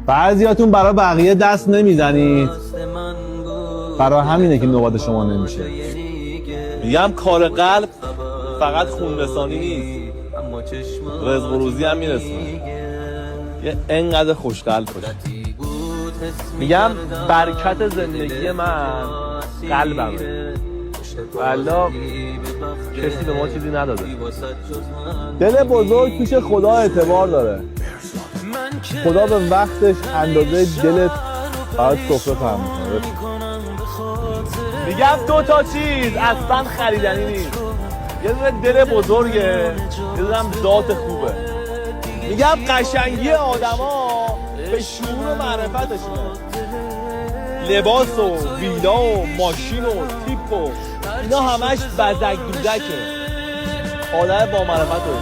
بعضیاتون برای بقیه دست نمیزنید، برای همینه که نوبت شما نمیشه. میگم کار قلب فقط خونرسانی نیست، رزق و روزی هم میرسونه. یه انقدر خوشقلب باشه. میگم برکت زندگی من قلبمه، والله کسی به ما چیزی نداده. دل بزرگ پیش خدا اعتبار داره. خدا به وقتش اندازه دلت برات سفره فهم میکنه. میگم دو تا چیز اصلا خریدنی نیست، یه دونه دل بزرگه، یه دونه هم ذات خوبه. میگم قشنگی آدما به شعور و معرفتشونه. لباس و ویلا و ماشین و تیپ و اینا همش بزک دوزکه. آدم با معرفت رو